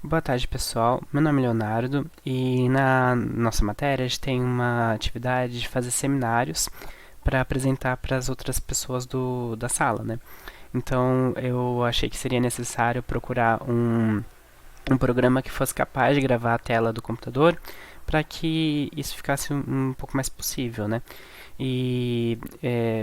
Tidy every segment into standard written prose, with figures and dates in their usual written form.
Boa tarde, pessoal. Meu nome é Leonardo e na nossa matéria a gente tem uma atividade de fazer seminários para apresentar para as outras pessoas da sala, né? Então eu achei que seria necessário procurar um programa que fosse capaz de gravar a tela do computador para que isso ficasse um pouco mais possível, né? E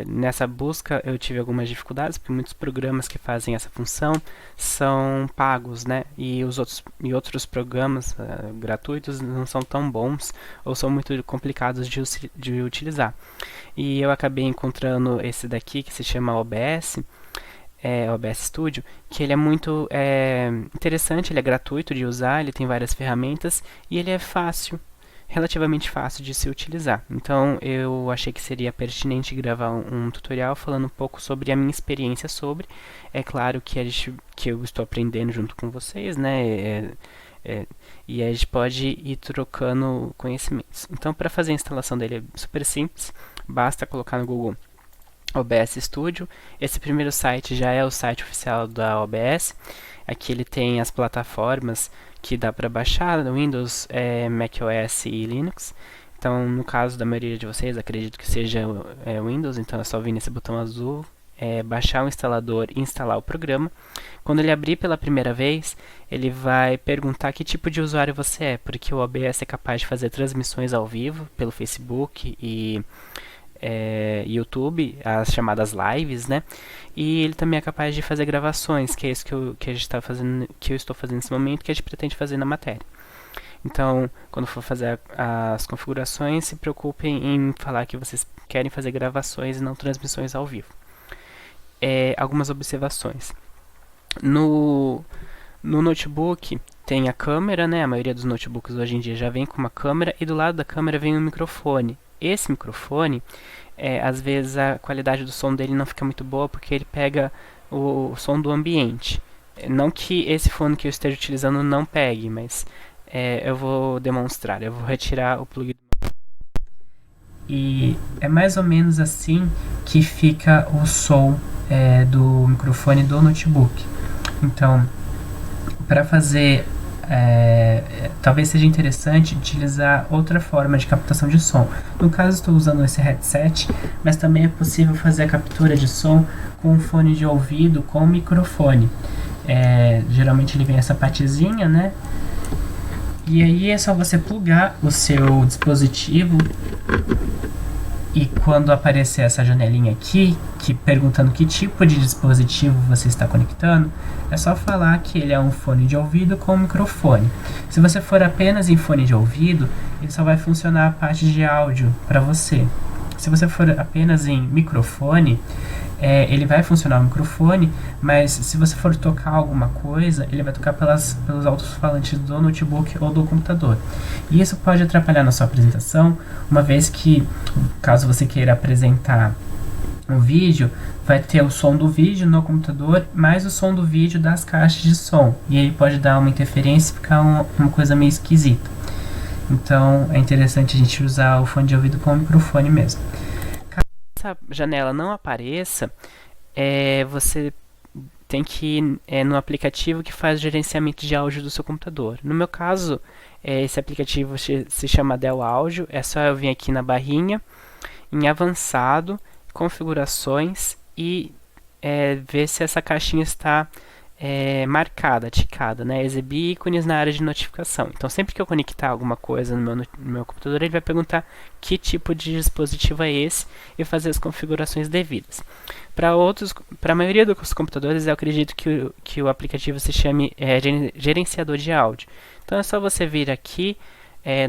nessa busca eu tive algumas dificuldades, porque muitos programas que fazem essa função são pagos, né? E outros programas gratuitos não são tão bons ou são muito complicados de utilizar. E eu acabei encontrando esse daqui que se chama OBS, OBS Studio, que ele é muito interessante, ele é gratuito de usar, ele tem várias ferramentas e ele é fácil, relativamente fácil de se utilizar. Então eu achei que seria pertinente gravar um tutorial falando um pouco sobre a minha experiência sobre. É claro que que eu estou aprendendo junto com vocês, né? E a gente pode ir trocando conhecimentos. Então, para fazer a instalação dele é super simples, basta colocar no Google OBS Studio. Esse primeiro site já é o site oficial da OBS. Aqui ele tem as plataformas que dá para baixar no Windows, macOS e Linux. Então, no caso da maioria de vocês, acredito que seja Windows, então é só vir nesse botão azul, baixar o instalador e instalar o programa. Quando ele abrir pela primeira vez, ele vai perguntar que tipo de usuário você é, porque o OBS é capaz de fazer transmissões ao vivo pelo Facebook e YouTube, as chamadas lives, né? E ele também é capaz de fazer gravações, que é isso que a gente está fazendo, que eu estou fazendo nesse momento, que a gente pretende fazer na matéria. Então, quando for fazer as configurações, se preocupem em falar que vocês querem fazer gravações e não transmissões ao vivo. Algumas observações. No notebook tem a câmera, né? A maioria dos notebooks hoje em dia já vem com uma câmera e do lado da câmera vem um microfone. Esse microfone, às vezes a qualidade do som dele não fica muito boa porque ele pega o som do ambiente. Não que esse fone que eu esteja utilizando não pegue, mas eu vou demonstrar. Eu vou retirar o plug. E é mais ou menos assim que fica o som do microfone do notebook. Então, para fazer talvez seja interessante utilizar outra forma de captação de som. No caso, estou usando esse headset, mas também é possível fazer a captura de som com um fone de ouvido com microfone. Geralmente ele vem essa partezinha, né? E aí é só você plugar o seu dispositivo e quando aparecer essa janelinha aqui, perguntando que tipo de dispositivo você está conectando, é só falar que ele é um fone de ouvido com microfone. Se você for apenas em fone de ouvido, ele só vai funcionar a parte de áudio para você. Se você for apenas em microfone, ele vai funcionar o microfone, mas se você for tocar alguma coisa, ele vai tocar pelos alto-falantes do notebook ou do computador. E isso pode atrapalhar na sua apresentação, uma vez que, caso você queira apresentar um vídeo, vai ter o som do vídeo no computador, mais o som do vídeo das caixas de som. E aí pode dar uma interferência e ficar uma coisa meio esquisita. Então é interessante a gente usar o fone de ouvido com o microfone mesmo. Essa janela não apareça, você tem que ir no aplicativo que faz o gerenciamento de áudio do seu computador. No meu caso, esse aplicativo se chama Dell Audio. É só eu vir aqui na barrinha, em avançado, configurações e ver se essa caixinha está marcada, ticada, né? Exibir ícones na área de notificação. Então, sempre que eu conectar alguma coisa no meu computador, ele vai perguntar que tipo de dispositivo é esse e fazer as configurações devidas. Para a maioria dos computadores, eu acredito que o aplicativo se chame gerenciador de áudio. Então, é só você vir aqui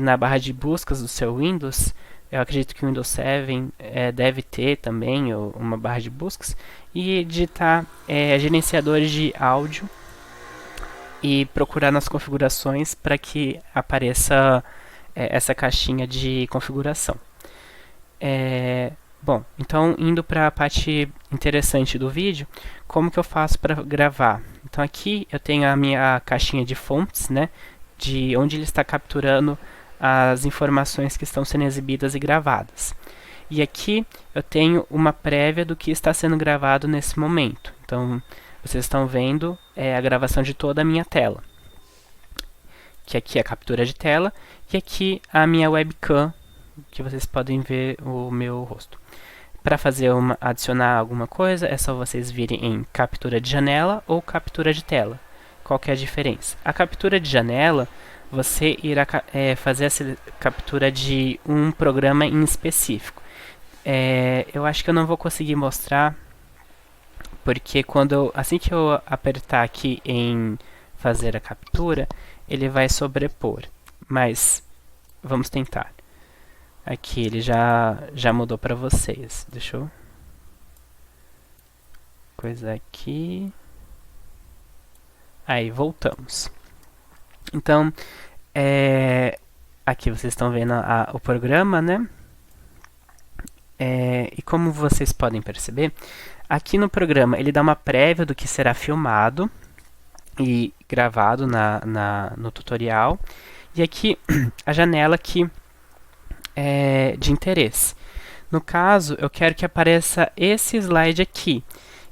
na barra de buscas do seu Windows. Eu acredito que o Windows 7 deve ter também uma barra de buscas e digitar gerenciadores de áudio e procurar nas configurações para que apareça essa caixinha de configuração. Bom, então indo para a parte interessante do vídeo, como que eu faço para gravar? Então aqui eu tenho a minha caixinha de fontes, né, de onde ele está capturando as informações que estão sendo exibidas e gravadas. E aqui eu tenho uma prévia do que está sendo gravado nesse momento. Então, vocês estão vendo a gravação de toda a minha tela. que aqui é a captura de tela, e aqui a minha webcam, que vocês podem ver o meu rosto. Para adicionar alguma coisa, é só vocês virem em captura de janela ou captura de tela. Qual que é a diferença? A captura de janela, você irá fazer essa captura de um programa em específico. Eu acho que eu não vou conseguir mostrar, porque assim que eu apertar aqui em fazer a captura, ele vai sobrepor. Mas vamos tentar. Aqui ele já mudou para vocês. Deixa eu coisa aqui. Aí, voltamos. Então, aqui vocês estão vendo o programa, né? E como vocês podem perceber, aqui no programa ele dá uma prévia do que será filmado e gravado no tutorial. E aqui a janela que é de interesse. No caso, eu quero que apareça esse slide aqui.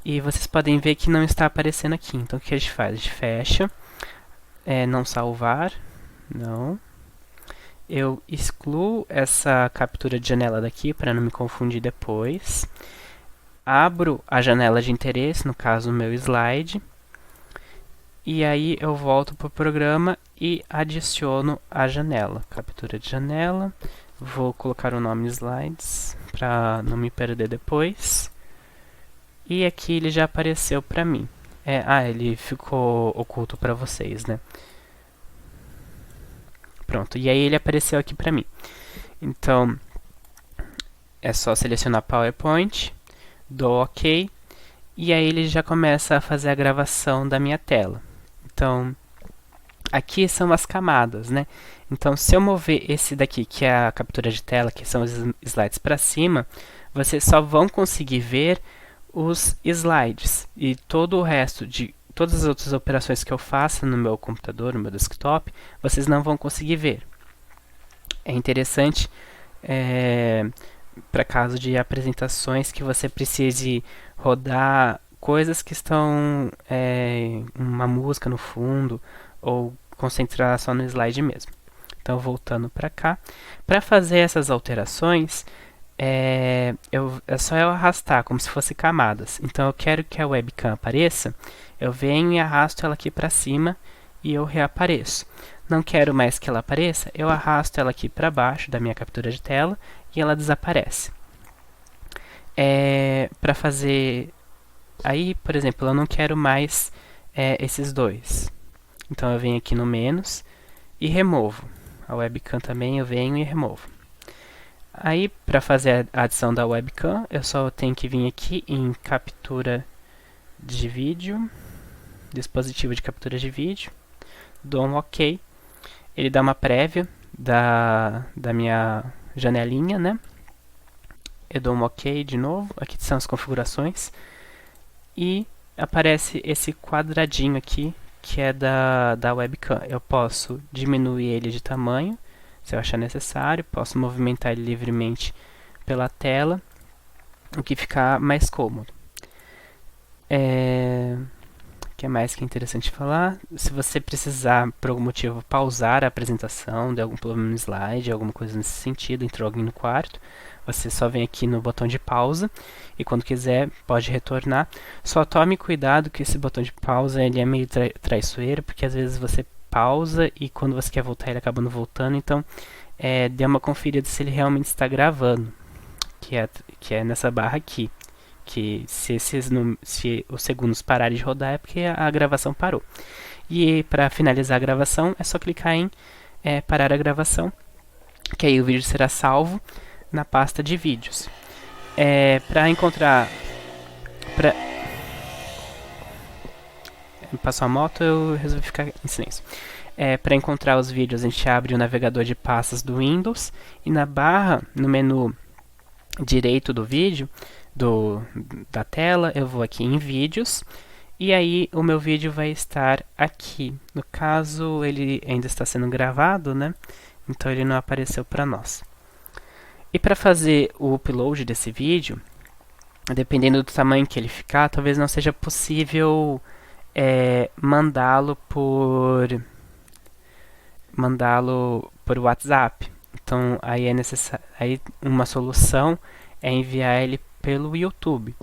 E vocês podem ver que não está aparecendo aqui. Então, o que a gente faz? A gente fecha. Não salvar. Não. Eu excluo essa captura de janela daqui para não me confundir depois. Abro a janela de interesse, no caso o meu slide. E aí eu volto para o programa e adiciono a janela. Captura de janela. Vou colocar o nome slides para não me perder depois. E aqui ele já apareceu para mim. Ele ficou oculto para vocês, né? Pronto, e aí ele apareceu aqui para mim. Então, é só selecionar PowerPoint, dou OK, e aí ele já começa a fazer a gravação da minha tela. Então, aqui são as camadas, né? Então, se eu mover esse daqui, que é a captura de tela, que são os slides para cima, vocês só vão conseguir ver os slides. E todo o resto de todas as outras operações que eu faço no meu computador, no meu desktop, vocês não vão conseguir ver. É interessante para caso de apresentações que você precise rodar coisas que estão uma música no fundo ou concentrar só no slide mesmo. Então, voltando para cá, para fazer essas alterações, é só eu arrastar como se fosse camadas. Então, eu quero que a webcam apareça, eu venho e arrasto ela aqui para cima e eu reapareço. Não quero mais que ela apareça, eu arrasto ela aqui para baixo da minha captura de tela e ela desaparece. Para fazer... Aí, por exemplo, eu não quero mais esses dois. Então, eu venho aqui no menos e removo. A webcam também eu venho e removo. Aí, para fazer a adição da webcam, eu só tenho que vir aqui em captura de vídeo, dispositivo de captura de vídeo, dou um OK. Ele dá uma prévia da minha janelinha, né? Eu dou um OK de novo. Aqui são as configurações. E aparece esse quadradinho aqui, que é da webcam. Eu posso diminuir ele de tamanho, se eu achar necessário. Posso movimentar ele livremente pela tela, o que ficar mais cômodo. O que é mais que é interessante falar? Se você precisar, por algum motivo, pausar a apresentação, de algum problema no slide, alguma coisa nesse sentido, entrou alguém no quarto, você só vem aqui no botão de pausa e quando quiser pode retornar. Só tome cuidado que esse botão de pausa ele é meio traiçoeiro, porque às vezes você pausa e quando você quer voltar ele acaba não voltando. Então, dê uma conferida se ele realmente está gravando, que é nessa barra aqui. Que se os segundos pararem de rodar é porque a gravação parou. E para finalizar a gravação é só clicar em parar a gravação, que aí o vídeo será salvo na pasta de vídeos. Para encontrar... Passou a moto, eu resolvi ficar em silêncio. Para encontrar os vídeos, a gente abre o navegador de pastas do Windows e na barra, no menu direito do vídeo, da tela, eu vou aqui em vídeos e aí o meu vídeo vai estar aqui. No caso, ele ainda está sendo gravado, né? Então ele não apareceu para nós. E para fazer o upload desse vídeo, dependendo do tamanho que ele ficar, talvez não seja possível mandá-lo mandá-lo por WhatsApp. Então aí é necessário, aí uma solução é enviar ele pelo YouTube.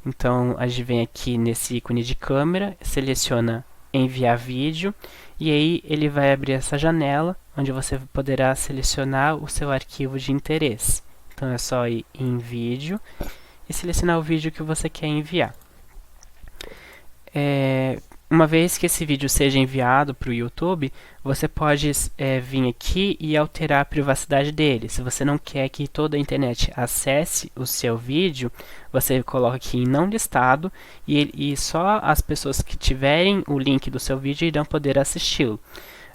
Então a gente vem aqui nesse ícone de câmera, seleciona enviar vídeo e aí ele vai abrir essa janela onde você poderá selecionar o seu arquivo de interesse. Então é só ir em vídeo e selecionar o vídeo que você quer enviar. Uma vez que esse vídeo seja enviado para o YouTube, você pode vir aqui e alterar a privacidade dele. Se você não quer que toda a internet acesse o seu vídeo, você coloca aqui em não listado e só as pessoas que tiverem o link do seu vídeo irão poder assisti-lo.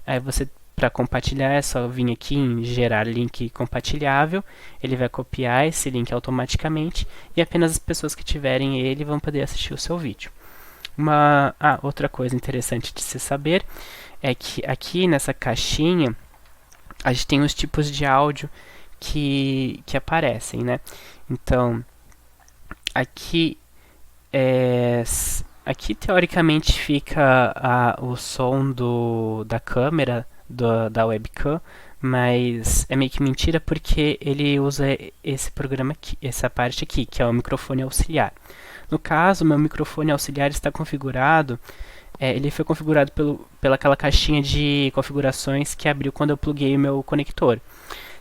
Aí você, para compartilhar, é só vir aqui em gerar link compartilhável, ele vai copiar esse link automaticamente e apenas as pessoas que tiverem ele vão poder assistir o seu vídeo. Outra coisa interessante de se saber é que aqui nessa caixinha a gente tem os tipos de áudio que aparecem, né? Então, aqui teoricamente fica o som da câmera da webcam, mas é meio que mentira porque ele usa esse programa aqui, essa parte aqui, que é o microfone auxiliar. No caso, meu microfone auxiliar está configurado, ele foi configurado pelaquela caixinha de configurações que abriu quando eu pluguei o meu conector.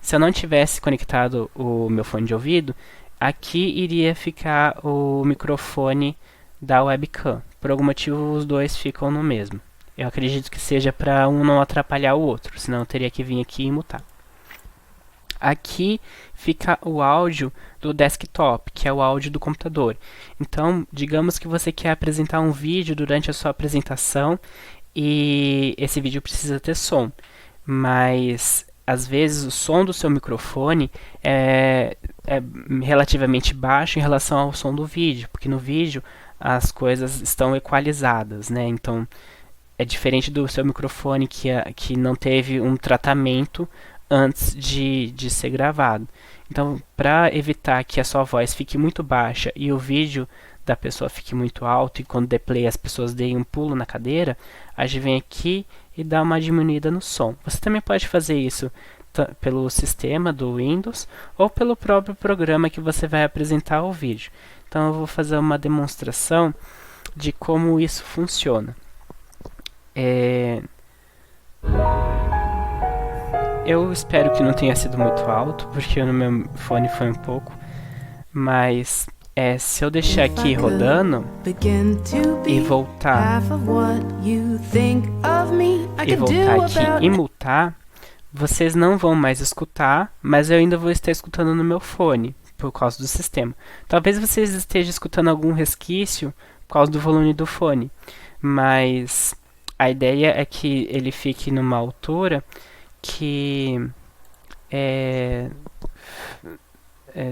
Se eu não tivesse conectado o meu fone de ouvido, aqui iria ficar o microfone da webcam. Por algum motivo, os dois ficam no mesmo. Eu acredito que seja para um não atrapalhar o outro, senão eu teria que vir aqui e mutar. Aqui fica o áudio do desktop, que é o áudio do computador. Então, digamos que você quer apresentar um vídeo durante a sua apresentação e esse vídeo precisa ter som, mas às vezes o som do seu microfone é relativamente baixo em relação ao som do vídeo, porque no vídeo as coisas estão equalizadas, né? Então, é diferente do seu microfone que não teve um tratamento antes de ser gravado. Então, para evitar que a sua voz fique muito baixa e o vídeo da pessoa fique muito alto e quando der play as pessoas deem um pulo na cadeira, a gente vem aqui e dá uma diminuída no som. Você também pode fazer isso pelo sistema do Windows ou pelo próprio programa que você vai apresentar o vídeo. Então, eu vou fazer uma demonstração de como isso funciona. Eu espero que não tenha sido muito alto, porque no meu fone foi um pouco, mas se eu deixar aqui rodando e voltar aqui e mutar, vocês não vão mais escutar, mas eu ainda vou estar escutando no meu fone, por causa do sistema. Talvez vocês estejam escutando algum resquício por causa do volume do fone, mas a ideia é que ele fique numa altura que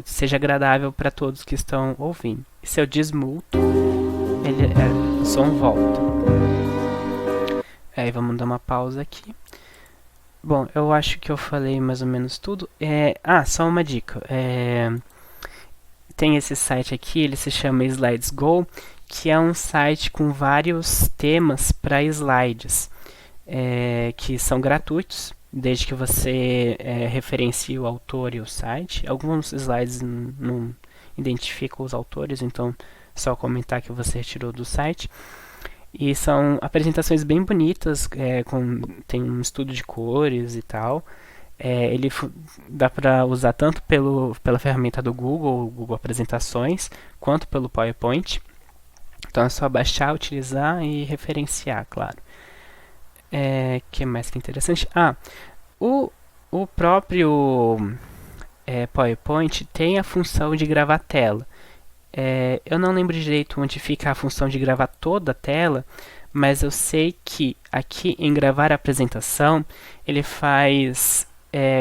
seja agradável para todos que estão ouvindo. E se eu desmuto, o som volta. Aí vamos dar uma pausa aqui. Bom, eu acho que eu falei mais ou menos tudo. Só uma dica. Tem esse site aqui, ele se chama Slides Go, que é um site com vários temas para slides, que são gratuitos, desde que você referencie o autor e o site. Alguns slides não identificam os autores, então só comentar que você retirou do site. E são apresentações bem bonitas, tem um estudo de cores e tal. Ele dá para usar tanto pela ferramenta do Google Apresentações, quanto pelo PowerPoint. Então é só baixar, utilizar e referenciar, claro. Que mais que interessante? O próprio PowerPoint tem a função de gravar tela. Eu não lembro direito onde fica a função de gravar toda a tela, mas eu sei que aqui em gravar a apresentação ele faz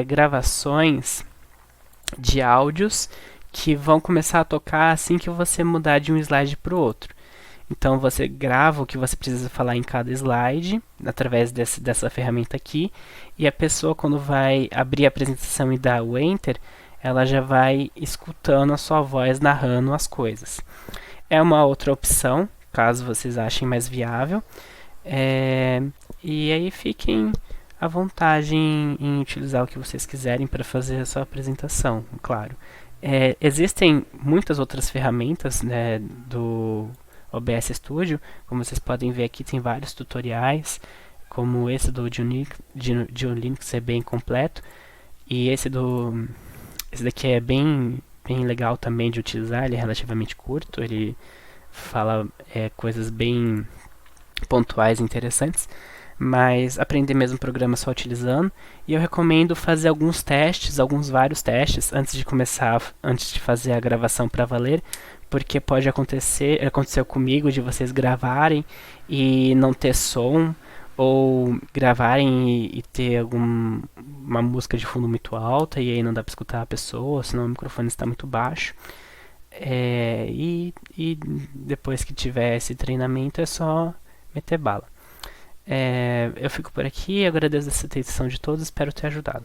gravações de áudios que vão começar a tocar assim que você mudar de um slide para o outro. Então você grava o que você precisa falar em cada slide através dessa ferramenta aqui, e a pessoa, quando vai abrir a apresentação e dar o Enter, ela já vai escutando a sua voz narrando as coisas. É uma outra opção, caso vocês achem mais viável. E aí fiquem à vontade em utilizar o que vocês quiserem para fazer a sua apresentação, claro. Existem muitas outras ferramentas, né, do OBS Studio, como vocês podem ver aqui tem vários tutoriais, como esse do GeoLinux é bem completo, e esse daqui é bem legal também de utilizar, ele é relativamente curto, ele fala coisas bem pontuais e interessantes, mas aprender mesmo o programa só utilizando. E eu recomendo fazer vários testes antes de fazer a gravação para valer, porque aconteceu comigo de vocês gravarem e não ter som, ou gravarem e ter uma música de fundo muito alta e aí não dá para escutar a pessoa, senão o microfone está muito baixo. E depois que tiver esse treinamento é só meter bala. Eu fico por aqui, agradeço a atenção de todos, espero ter ajudado.